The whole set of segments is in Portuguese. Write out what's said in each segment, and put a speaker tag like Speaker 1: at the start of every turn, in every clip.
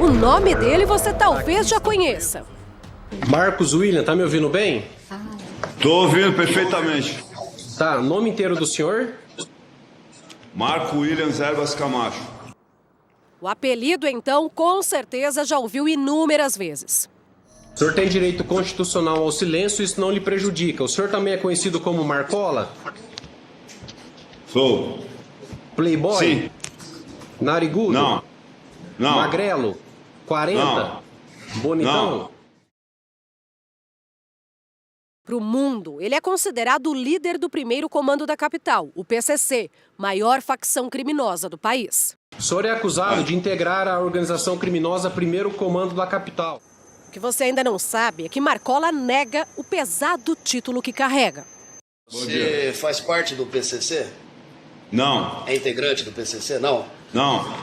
Speaker 1: O nome dele você talvez já conheça.
Speaker 2: Marcos William, tá me ouvindo bem?
Speaker 3: Tô ouvindo perfeitamente.
Speaker 2: Tá, nome inteiro do senhor?
Speaker 3: Marco Williams Erbas Camacho.
Speaker 1: O apelido, então, com certeza já ouviu inúmeras vezes.
Speaker 2: O senhor tem direito constitucional ao silêncio e isso não lhe prejudica. O senhor também é conhecido como Marcola?
Speaker 3: Sou.
Speaker 2: Playboy?
Speaker 3: Sim.
Speaker 2: Narigudo?
Speaker 3: Não. Não.
Speaker 2: Magrelo? 40?
Speaker 3: Não.
Speaker 2: Bonitão?
Speaker 3: Não.
Speaker 1: Para o mundo, ele é considerado o líder do primeiro comando da capital, o PCC, maior facção criminosa do país.
Speaker 2: O senhor é acusado de integrar a organização criminosa Primeiro Comando da capital.
Speaker 1: O que você ainda não sabe é que Marcola nega o pesado título que carrega.
Speaker 4: Você faz parte do PCC?
Speaker 3: Não.
Speaker 4: É integrante do PCC? Não?
Speaker 3: Não.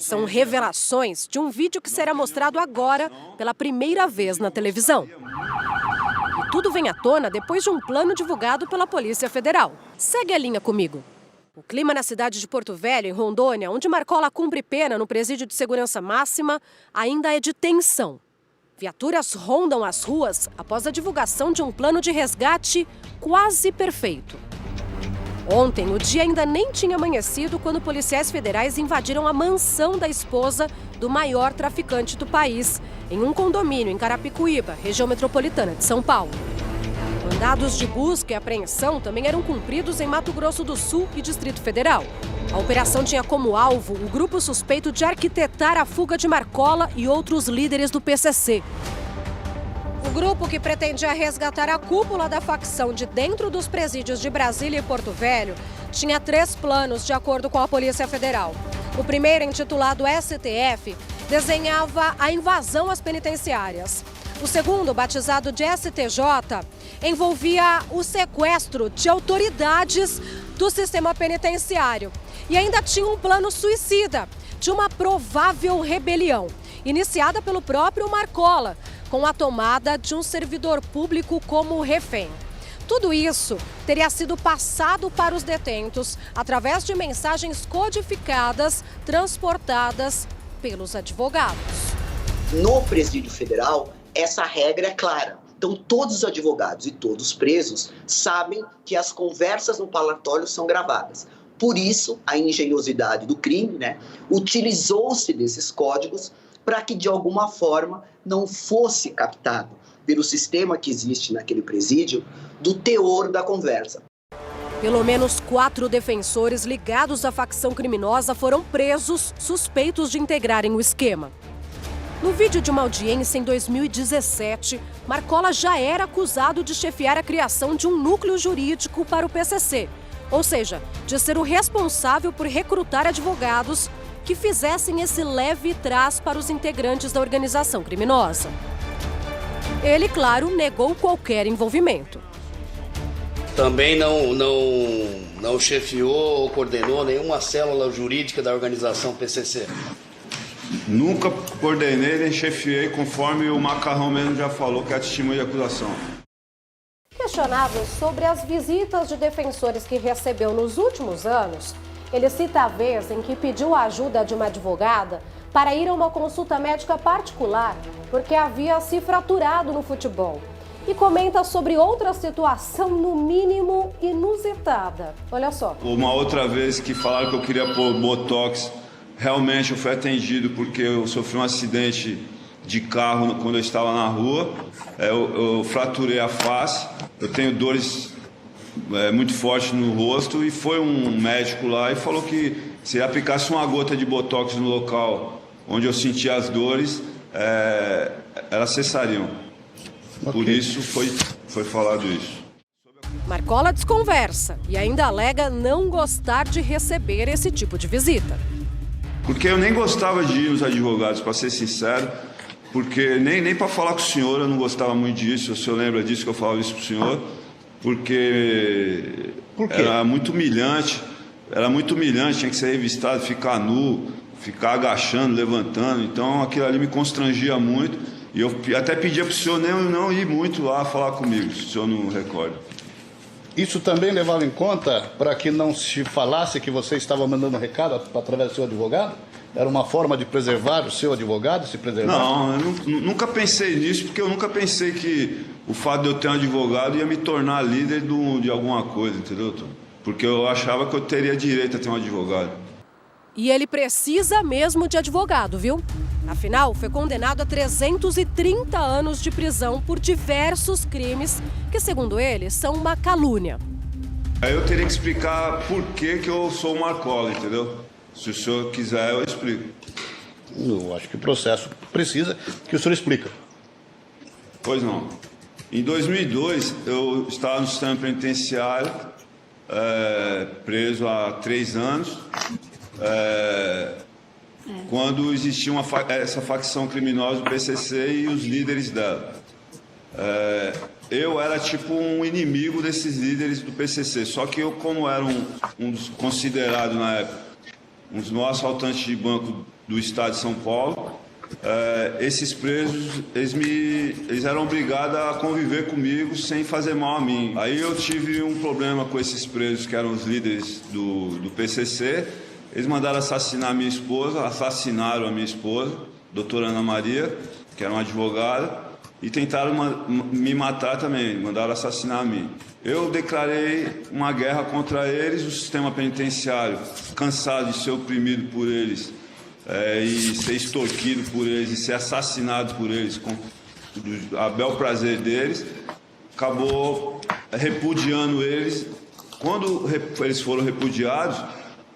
Speaker 1: São revelações de um vídeo que será mostrado agora pela primeira vez na televisão. E tudo vem à tona depois de um plano divulgado pela Polícia Federal. Segue a linha comigo. O clima na cidade de Porto Velho, em Rondônia, onde Marcola cumpre pena no presídio de segurança máxima, ainda é de tensão. Viaturas rondam as ruas após a divulgação de um plano de resgate quase perfeito. Ontem, o dia ainda nem tinha amanhecido quando policiais federais invadiram a mansão da esposa do maior traficante do país, em um condomínio em Carapicuíba, região metropolitana de São Paulo. Mandados de busca e apreensão também eram cumpridos em Mato Grosso do Sul e Distrito Federal. A operação tinha como alvo o grupo suspeito de arquitetar a fuga de Marcola e outros líderes do PCC. O grupo, que pretendia resgatar a cúpula da facção de dentro dos presídios de Brasília e Porto Velho, tinha 3 planos, de acordo com a Polícia Federal. O primeiro, intitulado STF, desenhava a invasão às penitenciárias. O segundo, batizado de STJ, envolvia o sequestro de autoridades do sistema penitenciário. E ainda tinha um plano suicida de uma provável rebelião, iniciada pelo próprio Marcola, com a tomada de um servidor público como refém. Tudo isso teria sido passado para os detentos através de mensagens codificadas transportadas pelos advogados.
Speaker 5: No Presídio Federal, essa regra é clara. Então, todos os advogados e todos os presos sabem que as conversas no palatório são gravadas. Por isso, a engenhosidade do crime, utilizou-se desses códigos para que, de alguma forma, não fosse captado pelo sistema que existe naquele presídio do teor da conversa.
Speaker 1: Pelo menos 4 defensores ligados à facção criminosa foram presos, suspeitos de integrarem o esquema. No vídeo de uma audiência em 2017, Marcola já era acusado de chefiar a criação de um núcleo jurídico para o PCC, ou seja, de ser o responsável por recrutar advogados que fizessem esse leve trás para os integrantes da organização criminosa. Ele, claro, negou qualquer envolvimento.
Speaker 4: Também não chefiou ou coordenou nenhuma célula jurídica da organização PCC?
Speaker 3: Nunca coordenei nem chefiei, conforme o Macarrão mesmo já falou, que é a testemunha de acusação.
Speaker 1: Questionado sobre as visitas de defensores que recebeu nos últimos anos, ele cita a vez em que pediu a ajuda de uma advogada para ir a uma consulta médica particular porque havia se fraturado no futebol. E comenta sobre outra situação, no mínimo inusitada. Olha só. Uma
Speaker 3: outra vez que falaram que eu queria pôr botox, realmente eu fui atendido porque eu sofri um acidente de carro quando eu estava na rua. Eu fraturei a face, eu tenho dores muito fortes no rosto e foi um médico lá e falou que se aplicasse uma gota de botox no local onde eu sentia as dores, elas cessariam. Okay. Por isso foi falado isso.
Speaker 1: Marcola desconversa e ainda alega não gostar de receber esse tipo de visita.
Speaker 3: Porque eu nem gostava de ir nos advogados, para ser sincero, porque nem para falar com o senhor eu não gostava muito disso. O senhor lembra disso que eu falava isso para o senhor? Porque era muito humilhante, tinha que ser revistado, ficar nu, ficar agachando, levantando. Então aquilo ali me constrangia muito. E eu até pedia para o senhor não ir muito lá falar comigo, se o senhor não recorda.
Speaker 6: Isso também levava em conta para que não se falasse que você estava mandando recado através do seu advogado? Era uma forma de preservar o seu advogado, se preservar?
Speaker 3: Não, eu nunca pensei nisso, porque eu nunca pensei que o fato de eu ter um advogado ia me tornar líder de alguma coisa, entendeu? Porque eu achava que eu teria direito a ter um advogado.
Speaker 1: E ele precisa mesmo de advogado, viu? Afinal, foi condenado a 330 anos de prisão por diversos crimes que, segundo ele, são uma calúnia.
Speaker 3: Aí eu teria que explicar por que eu sou o Marcola, entendeu? Se o senhor quiser, eu explico.
Speaker 6: Eu acho que o processo precisa que o senhor explique.
Speaker 3: Pois não. Em 2002, eu estava no sistema penitenciário, preso há 3 anos, quando existia essa facção criminosa do PCC e os líderes dela. Eu era tipo um inimigo desses líderes do PCC, só que eu, como era um dos considerados na época, um dos maiores assaltantes de banco do estado de São Paulo, esses presos, eles eram obrigados a conviver comigo sem fazer mal a mim. Aí eu tive um problema com esses presos que eram os líderes do PCC. Eles mandaram assassinar a minha esposa, assassinaram a minha esposa, doutora Ana Maria, que era uma advogada, e tentaram me matar também, mandaram assassinar a mim. Eu declarei uma guerra contra eles, o sistema penitenciário, cansado de ser oprimido por eles, e ser extorquido por eles, e ser assassinado por eles, com a bel prazer deles, acabou repudiando eles. Quando eles foram repudiados,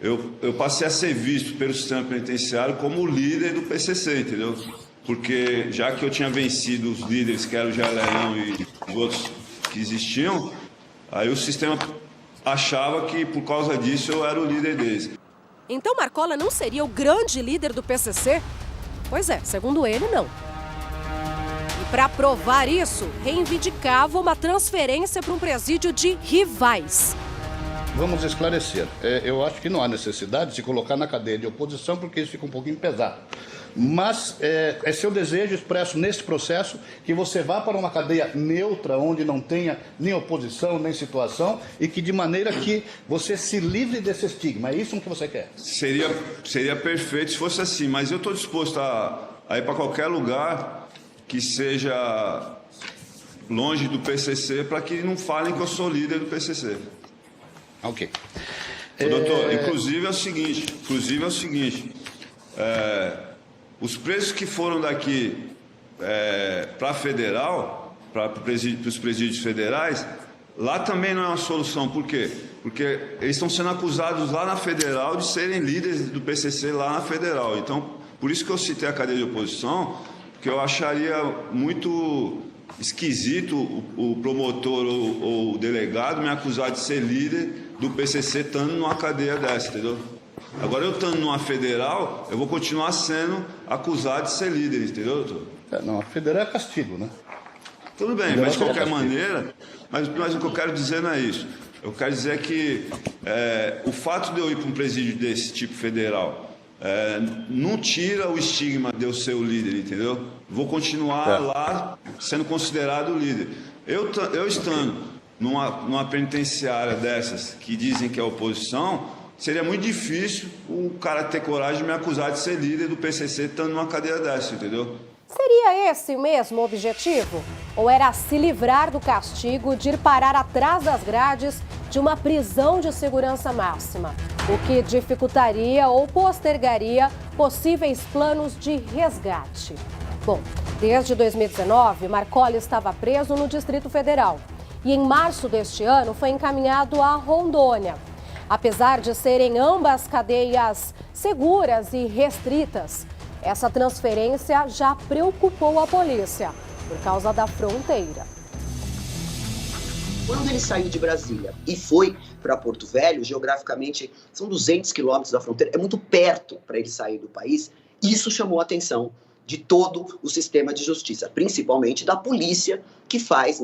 Speaker 3: eu passei a ser visto pelo sistema penitenciário como o líder do PCC, entendeu? Porque já que eu tinha vencido os líderes, que eram o Jalelão e os outros que existiam, aí o sistema achava que por causa disso eu era o líder deles.
Speaker 1: Então Marcola não seria o grande líder do PCC? Pois é, segundo ele, não. E para provar isso, reivindicava uma transferência para um presídio de rivais.
Speaker 6: Vamos esclarecer. Eu acho que não há necessidade de se colocar na cadeia de oposição, porque isso fica um pouquinho pesado. Mas é seu desejo expresso nesse processo que você vá para uma cadeia neutra, onde não tenha nem oposição, nem situação, e que de maneira que você se livre desse estigma. É isso que você quer?
Speaker 3: Seria perfeito se fosse assim, mas eu estou disposto a ir para qualquer lugar que seja longe do PCC, para que não falem que eu sou líder do PCC.
Speaker 6: Ok.
Speaker 3: Doutor, inclusive é o seguinte, os presos que foram daqui para a federal, para os presídios federais, lá também não é uma solução. Por quê? Porque eles estão sendo acusados lá na federal de serem líderes do PCC lá na federal. Então, por isso que eu citei a cadeia de oposição, porque eu acharia muito esquisito o promotor ou o delegado me acusar de ser líder do PCC estando numa cadeia dessa, entendeu? Agora, eu estando numa federal, eu vou continuar sendo acusado de ser líder, entendeu, doutor?
Speaker 6: Não, a federal é castigo, né?
Speaker 3: Tudo bem, mas de qualquer maneira, mas o que eu quero dizer não é isso. Eu quero dizer que o fato de eu ir para um presídio desse tipo federal não tira o estigma de eu ser o líder, entendeu? Vou continuar lá sendo considerado o líder. Eu estando numa penitenciária dessas que dizem que é oposição, seria muito difícil o cara ter coragem de me acusar de ser líder do PCC estando numa cadeia dessa, entendeu?
Speaker 1: Seria esse mesmo o objetivo? Ou era se livrar do castigo de ir parar atrás das grades de uma prisão de segurança máxima, o que dificultaria ou postergaria possíveis planos de resgate? Bom, desde 2019, Marcola estava preso no Distrito Federal e em março deste ano foi encaminhado a Rondônia. Apesar de serem ambas cadeias seguras e restritas, essa transferência já preocupou a polícia por causa da fronteira.
Speaker 5: Quando ele saiu de Brasília e foi para Porto Velho, geograficamente são 200 quilômetros da fronteira, é muito perto para ele sair do país. Isso chamou a atenção de todo o sistema de justiça, principalmente da polícia que faz,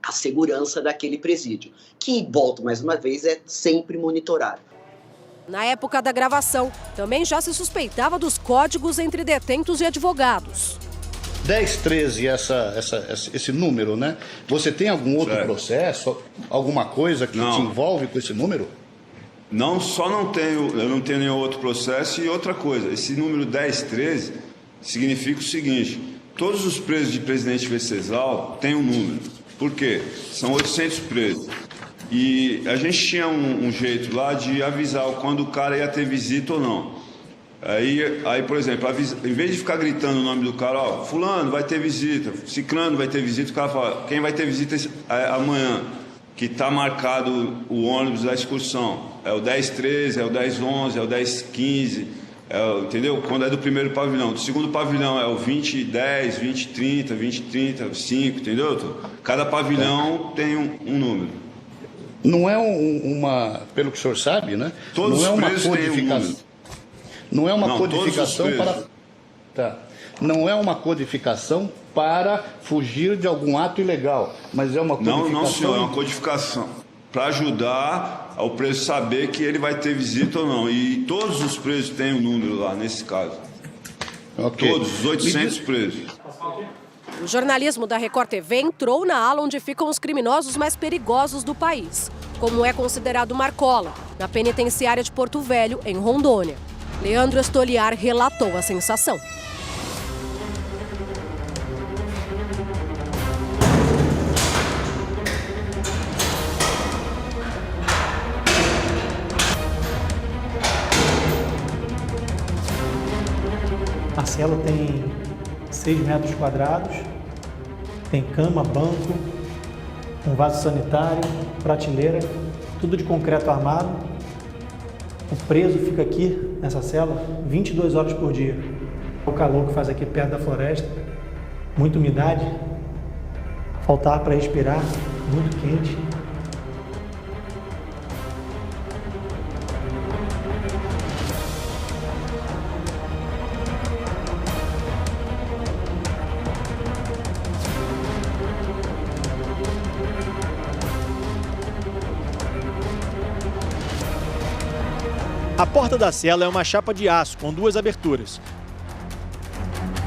Speaker 5: a segurança daquele presídio, que, volto mais uma vez, é sempre monitorado.
Speaker 1: Na época da gravação, também já se suspeitava dos códigos entre detentos e advogados.
Speaker 6: 10, 13, esse número, né? Você tem algum outro processo, alguma coisa que te envolve com esse número?
Speaker 3: Eu não tenho nenhum outro processo. E outra coisa, esse número 1013 significa o seguinte: todos os presos de Presidente Venceslau têm um número. Por quê? São 800 presos. E a gente tinha um jeito lá de avisar quando o cara ia ter visita ou não. Aí, por exemplo, em vez de ficar gritando o nome do cara, ó, fulano vai ter visita, ciclano vai ter visita, o cara fala, quem vai ter visita amanhã, que está marcado o ônibus da excursão. É o 1013, é o 1011, é o 1015, entendeu? Quando é do primeiro pavilhão. Do segundo pavilhão é o 2010, 2030, 2030, 5, entendeu? Cada pavilhão tem um número.
Speaker 6: Não é pelo que o senhor sabe, né?
Speaker 3: Todos
Speaker 6: não é
Speaker 3: os
Speaker 6: uma
Speaker 3: presos têm um número.
Speaker 6: Não é uma codificação para... Tá. Não é uma codificação para fugir de algum ato ilegal, mas é uma codificação...
Speaker 3: Não, senhor, é uma codificação para ajudar o preso saber que ele vai ter visita ou não. E todos os presos têm um número lá, nesse caso. Okay. Todos, os 800 presos.
Speaker 1: O jornalismo da Record TV entrou na ala onde ficam os criminosos mais perigosos do país, como é considerado Marcola, na penitenciária de Porto Velho, em Rondônia. Leandro Estoliar relatou a sensação.
Speaker 7: A cela tem 6 metros quadrados, tem cama, banco, um vaso sanitário, prateleira, tudo de concreto armado. O preso fica aqui, nessa cela, 22 horas por dia. O calor que faz aqui perto da floresta, muita umidade, falta ar para respirar, muito quente.
Speaker 8: A porta da cela é uma chapa de aço com 2 aberturas.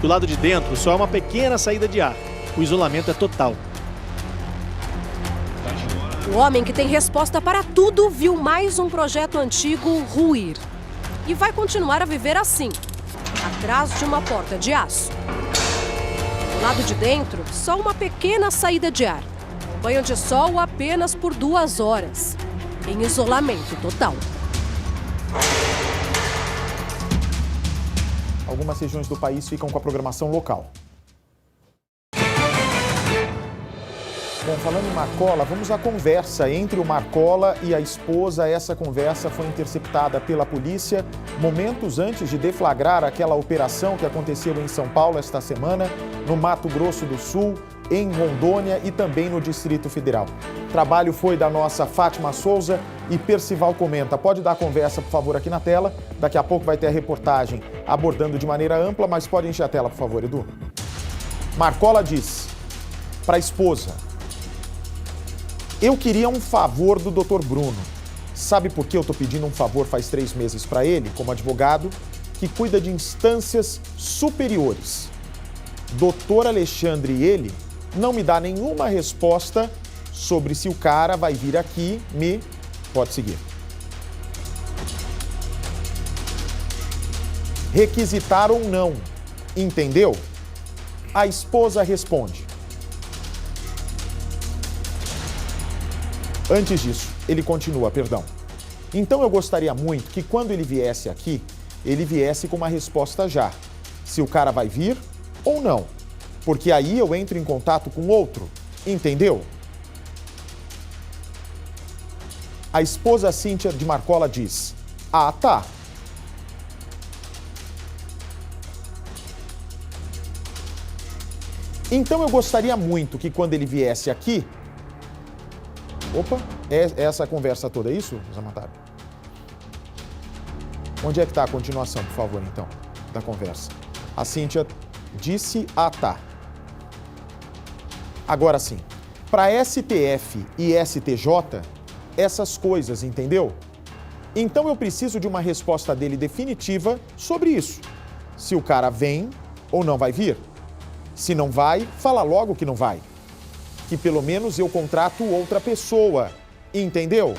Speaker 8: Do lado de dentro, só há uma pequena saída de ar. O isolamento é total.
Speaker 1: O homem que tem resposta para tudo viu mais um projeto antigo ruir. E vai continuar a viver assim, atrás de uma porta de aço. Do lado de dentro, só uma pequena saída de ar. Banho de sol apenas por 2 horas. Em isolamento total.
Speaker 9: Algumas regiões do país ficam com a programação local. Bom, falando em Marcola, vamos à conversa entre o Marcola e a esposa. Essa conversa foi interceptada pela polícia momentos antes de deflagrar aquela operação que aconteceu em São Paulo esta semana, no Mato Grosso do Sul, em Rondônia e também no Distrito Federal. O trabalho foi da nossa Fátima Souza e Percival comenta. Pode dar a conversa, por favor, aqui na tela. Daqui a pouco vai ter a reportagem abordando de maneira ampla, mas pode encher a tela, por favor, Edu. Marcola diz para a esposa: eu queria um favor do Dr. Bruno. Sabe por que eu estou pedindo um favor faz 3 meses para ele, como advogado, que cuida de instâncias superiores? Dr. Alexandre e ele não me dá nenhuma resposta sobre se o cara vai vir aqui me... Pode seguir. Requisitar ou não, entendeu? A esposa responde. Antes disso, ele continua, perdão. Então eu gostaria muito que quando ele viesse aqui, ele viesse com uma resposta já. Se o cara vai vir ou não. Porque aí eu entro em contato com outro, entendeu? A esposa Cíntia de Marcola diz: ah, tá. Então eu gostaria muito que quando ele viesse aqui... Opa, é essa conversa toda, é isso, Zamatari? Onde é que está a continuação, por favor, então, da conversa? A Cíntia disse, ah, tá. Agora sim, para STF e STJ, essas coisas, entendeu? Então eu preciso de uma resposta dele definitiva sobre isso. Se o cara vem ou não vai vir. Se não vai, fala logo que não vai. Que pelo menos eu contrato outra pessoa, entendeu?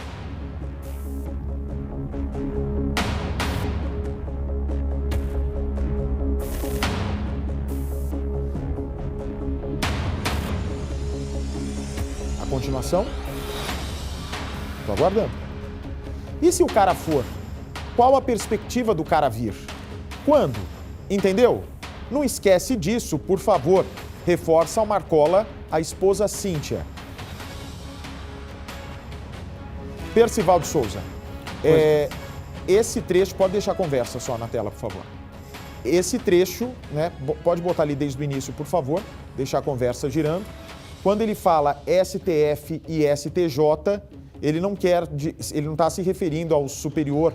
Speaker 9: continuação? Estou aguardando. E se o cara for? Qual a perspectiva do cara vir? Quando? Entendeu? Não esquece disso, por favor. Reforça ao Marcola a esposa Cíntia. Percival de Souza, esse trecho, pode deixar a conversa só na tela, por favor. Esse trecho, né, pode botar ali desde o início, por favor, deixar a conversa girando. Quando ele fala STF e STJ, ele não está se referindo ao Superior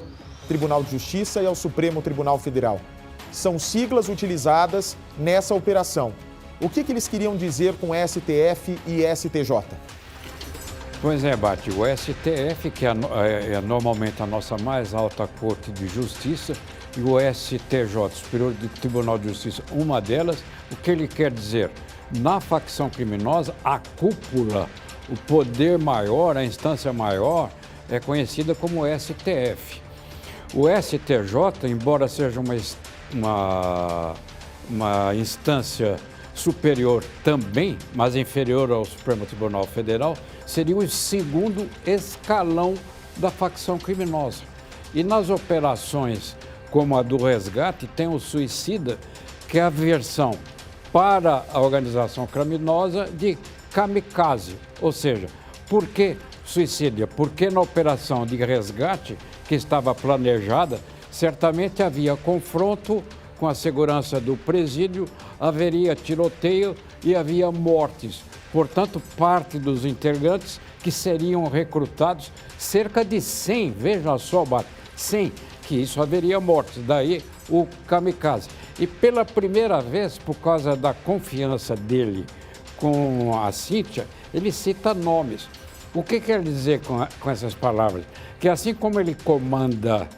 Speaker 9: Tribunal de Justiça e ao Supremo Tribunal Federal. São siglas utilizadas nessa operação. O que eles queriam dizer com STF e STJ?
Speaker 10: Pois é, Bate, o STF, que é normalmente a nossa mais alta Corte de Justiça, e o STJ, Superior Tribunal de Justiça, uma delas, o que ele quer dizer? Na facção criminosa, a cúpula, o poder maior, a instância maior, é conhecida como STF. O STJ, embora seja uma instância superior também, mas inferior ao Supremo Tribunal Federal, seria o segundo escalão da facção criminosa. E nas operações como a do resgate, tem o suicida, que é a versão para a organização criminosa de kamikaze. Ou seja, por que suicídio? Porque na operação de resgate, que estava planejada, certamente havia confronto com a segurança do presídio, haveria tiroteio e havia mortes. Portanto, parte dos integrantes que seriam recrutados, cerca de 100, veja só, 100, que isso haveria mortes, daí o kamikaze. E pela primeira vez, por causa da confiança dele com a Cíntia, ele cita nomes. O que quer dizer com essas palavras? Que assim como ele comanda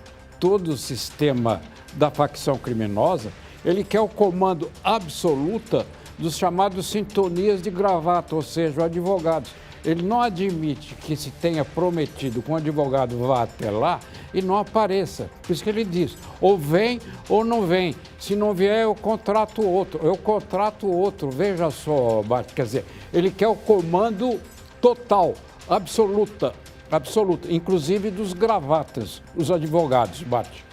Speaker 10: todo o sistema da facção criminosa, ele quer o comando absoluto dos chamados sintonias de gravata, ou seja, advogados. Ele não admite que se tenha prometido que um advogado vá até lá e não apareça. Por isso que ele diz, ou vem ou não vem. Se não vier, eu contrato outro. Eu contrato outro. Veja só, Bate, quer dizer, ele quer o comando total, absoluta, inclusive dos gravatas, os advogados, Bate.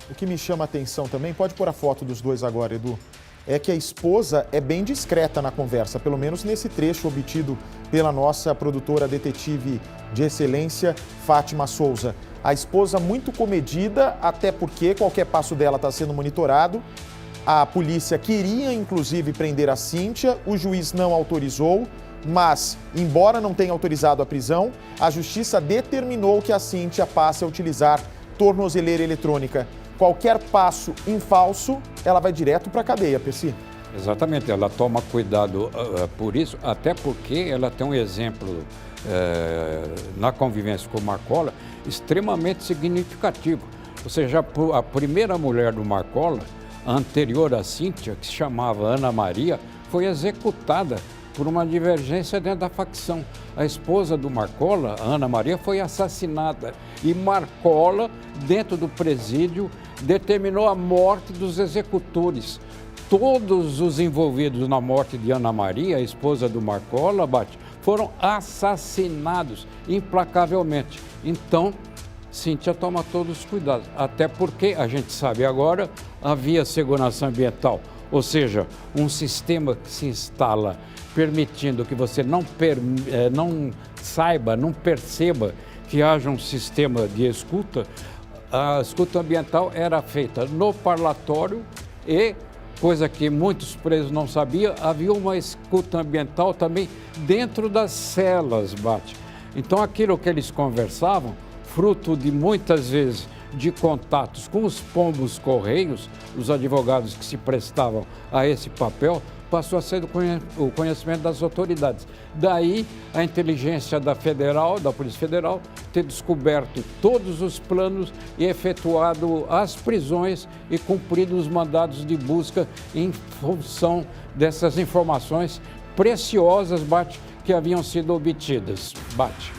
Speaker 9: O que me chama a atenção também, pode pôr a foto dos dois agora, Edu, é que a esposa é bem discreta na conversa, pelo menos nesse trecho obtido pela nossa produtora detetive de excelência, Fátima Souza. A esposa muito comedida, até porque qualquer passo dela está sendo monitorado. A polícia queria, inclusive, prender a Cíntia, o juiz não autorizou, mas, embora não tenha autorizado a prisão, a justiça determinou que a Cíntia passe a utilizar tornozeleira eletrônica. Qualquer passo em falso, ela vai direto para a cadeia, Percy.
Speaker 10: Exatamente, ela toma cuidado por isso, até porque ela tem um exemplo na convivência com o Marcola extremamente significativo. Ou seja, a primeira mulher do Marcola, anterior à Cíntia, que se chamava Ana Maria, foi executada por uma divergência dentro da facção. A esposa do Marcola, Ana Maria, foi assassinada e Marcola, dentro do presídio, determinou a morte dos executores. Todos os envolvidos na morte de Ana Maria, a esposa do Marcola, foram assassinados implacavelmente. Então, Cíntia toma todos os cuidados, até porque, a gente sabe agora, havia segurança ambiental, ou seja, um sistema que se instala permitindo que você não perceba que haja um sistema de escuta. A escuta ambiental era feita no parlatório e, coisa que muitos presos não sabiam, havia uma escuta ambiental também dentro das celas, Bate. Então, aquilo que eles conversavam, fruto de muitas vezes de contatos com os pombos correios, os advogados que se prestavam a esse papel, passou a ser o conhecimento das autoridades. Daí, a inteligência da Polícia Federal, ter descoberto todos os planos e efetuado as prisões e cumprido os mandados de busca em função dessas informações preciosas, Bate, que haviam sido obtidas. Bate.